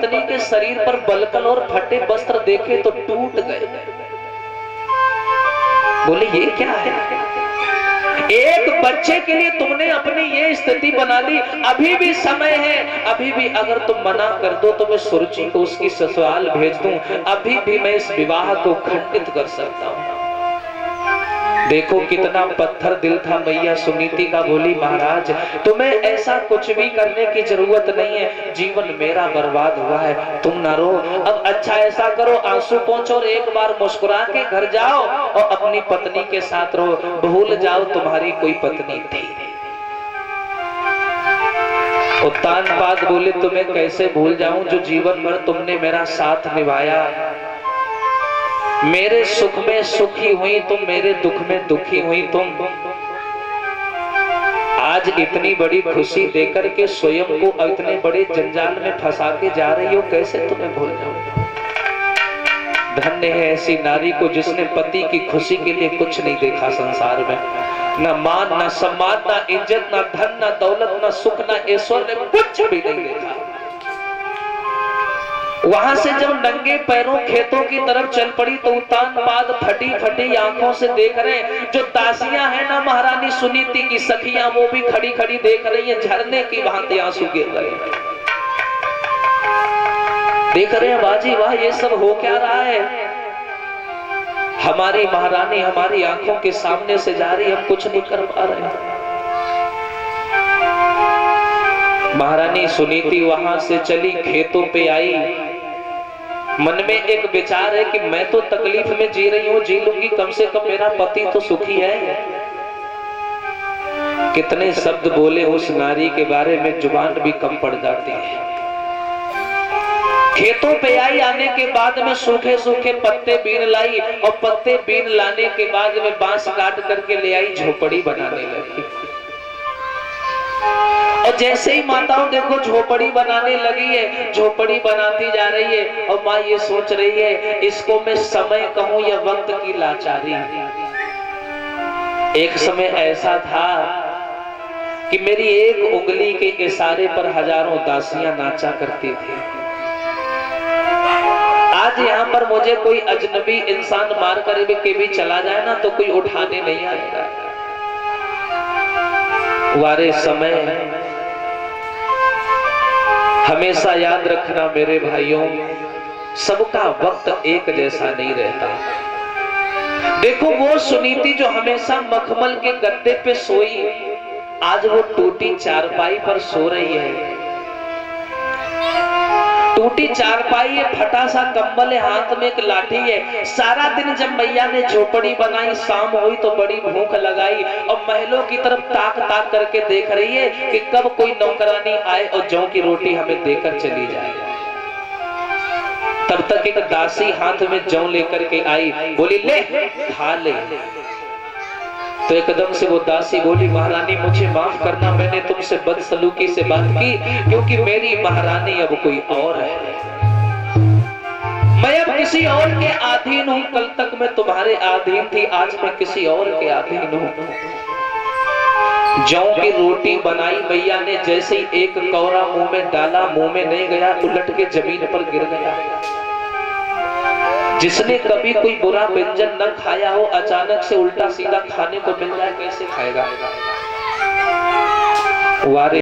पत्नी के शरीर पर बलकल और फटे वस्त्र देखे तो टूट गए। बोले ये क्या है? एक बच्चे के लिए तुमने अपनी ये स्थिति बना ली। अभी भी समय है, अभी भी अगर तुम मना कर दो तो मैं सुरुचि को उसकी ससुराल भेज दूं। अभी भी मैं इस विवाह को खंडित कर सकता हूं। देखो कितना पत्थर दिल था मैया सुनीति का। बोली महाराज तुम्हें ऐसा कुछ भी करने की जरूरत नहीं है, जीवन मेरा बर्बाद हुआ है, तुम ना रो। अब अच्छा ऐसा करो, आंसू पोंछो और एक बार मुस्कुरा के घर जाओ और अपनी पत्नी के साथ रहो। भूल जाओ तुम्हारी कोई पत्नी थी। उत्तानपाद बोले तुम्हें कैसे भूल जाऊं जो जीवन भर तुमने मेरा साथ निभाया। मेरे सुख में सुखी हुई तुम, मेरे दुख में दुखी हुई तुम। आज इतनी बड़ी खुशी देकर के स्वयं को इतने बड़े जंजाल में फंसा के जा रही हो, कैसे तुम्हें भूल जाऊं। धन्य है ऐसी नारी को जिसने पति की खुशी के लिए कुछ नहीं देखा संसार में। न मान, न सम्मान, न इज्जत, न धन, न दौलत, न सुख, न ऐश्वर्य, कुछ भी नहीं देखा। वहां से जब नंगे पैरों खेतों की तरफ चल पड़ी तो उत्तानपाद फटी फटी आंखों से देख रहे हैं। जो दासियां हैं ना महारानी सुनीति की सखियां, वो भी खड़ी खड़ी देख रही हैं। झरने की भांति आंसू गिर रहे हैं। देख रहे हैं बाजी वाह ये सब हो क्या रहा है। हमारी महारानी हमारी आंखों के सामने से जा रही, हम कुछ नहीं कर पा रहे। महारानी सुनीति वहां से चली, खेतों पे आई। मन में एक विचार है कि मैं तो तकलीफ में जी रही हूं, जी लूंगी, कम से कम मेरा पति तो सुखी है। कितने शब्द बोले उस नारी के बारे में, जुबान भी कम पड़ जाती है। खेतों पे आई, आने के बाद में सूखे सूखे पत्ते बीन लाई और पत्ते बीन लाने के बाद में बांस काट करके ले आई, झोपड़ी बनाने लगी। और जैसे ही माताओं देखो झोपड़ी बनाने लगी है, झोपड़ी बनाती जा रही है और माँ ये सोच रही है इसको मैं समय कहूं या वक्त की लाचारी। एक समय ऐसा था कि मेरी एक उंगली के इशारे पर हजारों दासियां नाचा करती थी। आज यहाँ पर मुझे कोई अजनबी इंसान मार कर के भी चला जाए ना तो कोई उठाने नहीं आएगा। वारे समय हमेशा याद रखना मेरे भाइयों, सबका वक्त एक जैसा नहीं रहता। देखो वो सुनीति जो हमेशा मखमल के गद्दे पे सोई, आज वो टूटी चारपाई पर सो रही है। टूटी चारपाई है, फटा सा कंबल है, हाथ में एक लाठी है। सारा दिन जब मैया ने झोपड़ी बनाई, शाम हुई तो बड़ी भूख लगाई और महलों की तरफ ताक ताक करके देख रही है कि कब कोई नौकरानी आए और जौ की रोटी हमें देकर चली जाए। तब तक एक दासी हाथ में जौ लेकर के आई, बोली ले खा ले। तो एकदम से वो दासी बोली महारानी मुझे माफ करना, मैंने तुमसे बदसलूकी से बात की क्योंकि मेरी महारानी अब कोई और है। मैं अब किसी और के अधीन हूं। कल तक मैं तुम्हारे अधीन थी, आज मैं किसी और के अधीन हूं। जौ की रोटी बनाई मैया ने, जैसे ही एक कौरा मुंह में डाला, मुंह में नहीं गया, उलट के जमीन पर गिर गया। जिसने कभी कोई बुरा व्यंजन न खाया हो, अचानक से उल्टा सीधा खाने को मिल जाए, कैसे खाएगा। वारे